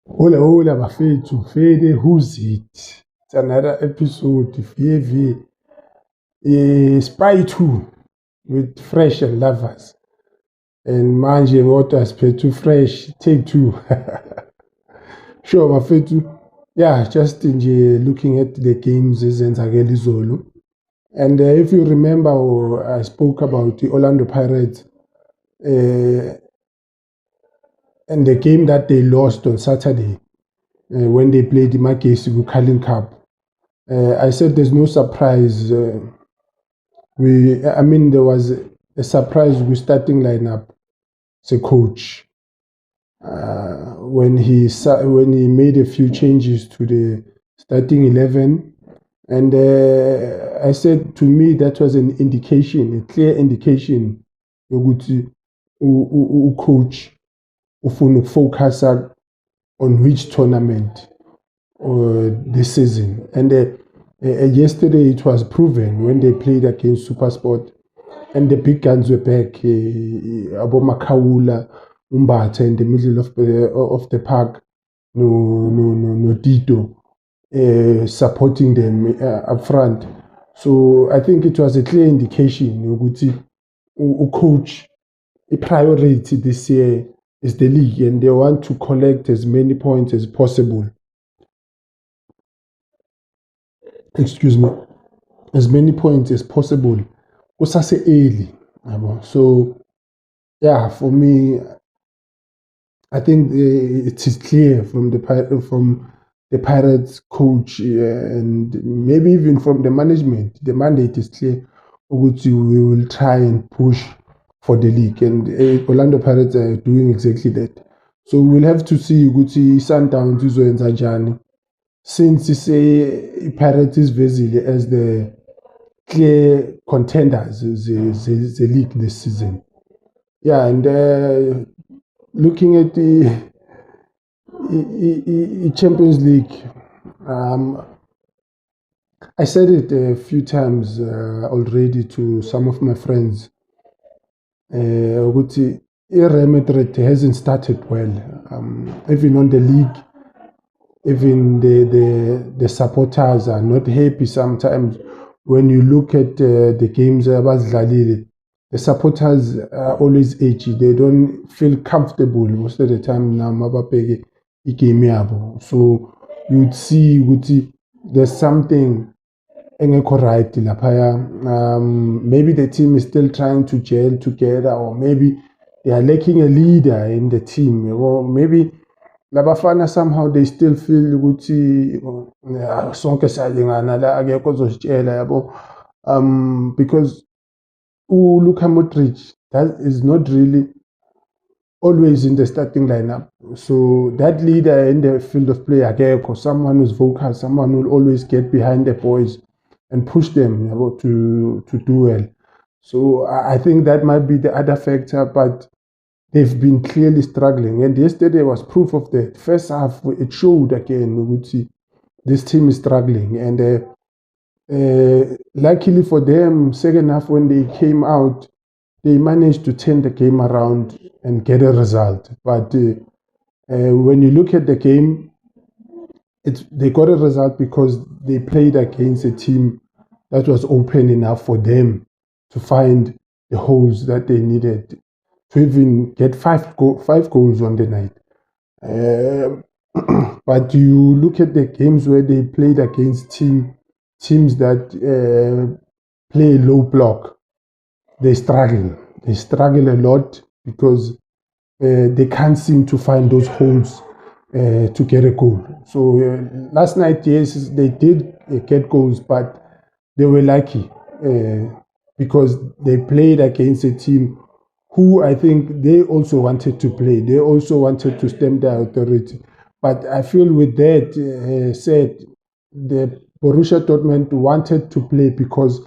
Hola, hola, bafethu, Fede, who's it? It's another episode, VV, Spy 2 with Fresh and Lovers. And manje ngodwa siphethe Fresh, take two. Sure, bafethu. Yeah, just looking at the games ezenzakele izolo. And if you remember, I spoke about the Orlando Pirates uh, and the game that they lost on Saturday when they played the Magesi Carling Cup. I said there's no surprise. There was a surprise with starting lineup. The coach when he made a few changes to the starting 11, and I said to me that was an indication, a clear indication, ukuthi coach ufuna ukufocusa on which tournament this season. And yesterday it was proven when they played against Supersport and the big guns were back. Abo Makaula, Umbata in the middle of the park, no Dito supporting them up front. So I think it was a clear indication. Coach, a priority this year is the league, and they want to collect as many points as possible. Excuse me, as many points as possible. Kusase early. So yeah, for me, I think it is clear from the Pirates coach and maybe even from the management. The mandate is clear. We will try and push for the league, and Orlando Pirates are doing exactly that. So we'll have to see ukuthi Sundowns izoyenza njani, since Pirates is visible as the clear contenders the league this season. Yeah, and looking at the Champions League, I said it a few times already to some of my friends. Real Madrid hasn't started well. Even on the league, even the supporters are not happy sometimes. When you look at the games abazidlalile, the supporters are always edgy. They don't feel comfortable most of the time now mababheke igame yabo. So you'd see ukuthi there's something engekho right laphaya. Maybe the team is still trying to gel together, or maybe they are lacking a leader in the team, or maybe labafana somehow they still feel ukuthi sonke siyalingana la akekho ozositshela yabo. Because Luka Modric, that is not really always in the starting lineup. So that leader in the field of play akekho, someone who's vocal, someone who will always get behind the boys and push them to do well. So I think that might be the other factor, but they've been clearly struggling. And yesterday was proof of that. First half, it showed again, this team is struggling. And luckily for them, second half, when they came out, they managed to turn the game around and get a result. But when you look at the game, they got a result because they played against a team that was open enough for them to find the holes that they needed to even get five goals on the night. But you look at the games where they played against teams that play low block, they struggle. They struggle a lot because they can't seem to find those holes to get a goal. So last night, yes, they did get goals, but they were lucky because they played against a team who I think they also wanted to play. They also wanted to stem the authority. But I feel with that said, the Borussia Dortmund wanted to play because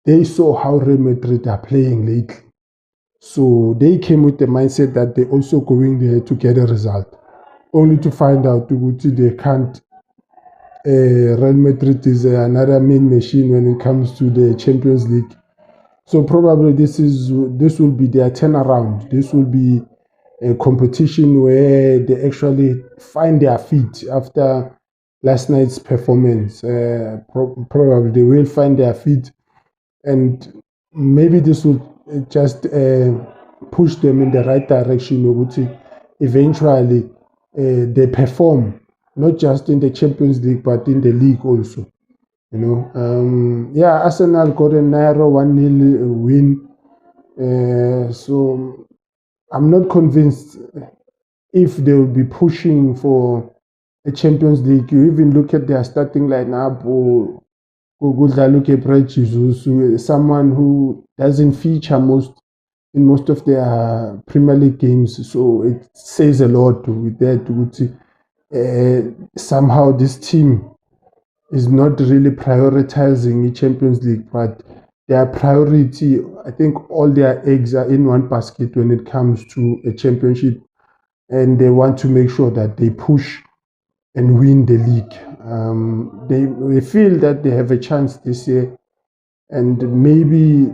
they saw how Real Madrid are playing lately. So they came with the mindset that they're also going there to get a result, only to find out they can't. Real Madrid is another main machine when it comes to the Champions League. So probably this will be their turnaround. This will be a competition where they actually find their feet after last night's performance. Probably they will find their feet, and maybe this will just push them in the right direction. Eventually, they perform not just in the Champions League but in the league also. Yeah, Arsenal got a narrow 1-0 win. So I'm not convinced if they will be pushing for a Champions League. You even look at their starting lineup, or someone who doesn't feature in most of their Premier League games. So it says a lot with that. Somehow this team is not really prioritizing the Champions League, but their priority, I think all their eggs are in one basket when it comes to a championship, and they want to make sure that they push and win the league. They feel that they have a chance this year, and maybe,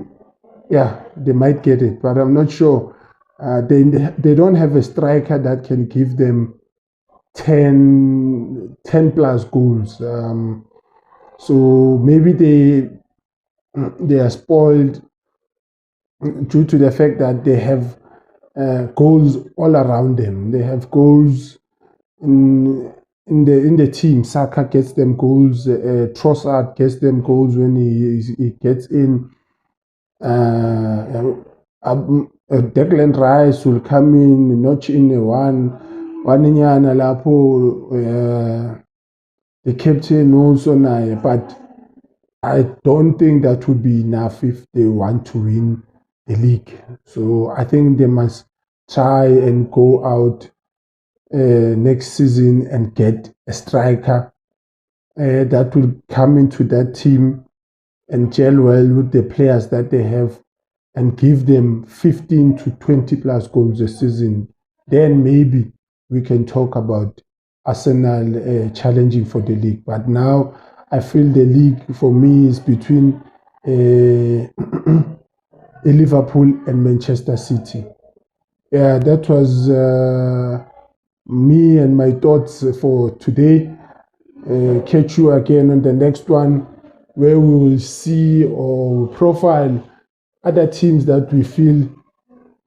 yeah, they might get it, but I'm not sure. They don't have a striker that can give them 10 plus goals. So maybe they are spoiled due to the fact that they have goals all around them. They have goals in the team. Saka gets them goals. Trossard gets them goals when he gets in. Declan Rice will come in, notch in one inyana lapho. The captain also naye, but I don't think that would be enough if they want to win the league. So I think they must try and go out next season and get a striker that will come into that team and gel well with the players that they have and give them 15 to 20 plus goals a season. Then maybe we can talk about Arsenal challenging for the league. But now I feel the league for me is between Liverpool and Manchester City. Yeah, that was me and my thoughts for today. Catch you again on the next one, where we will see or profile other teams that we feel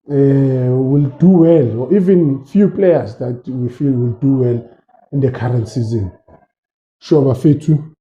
will do well, or even few players that we feel will do well in the current season. Sure, Ep2.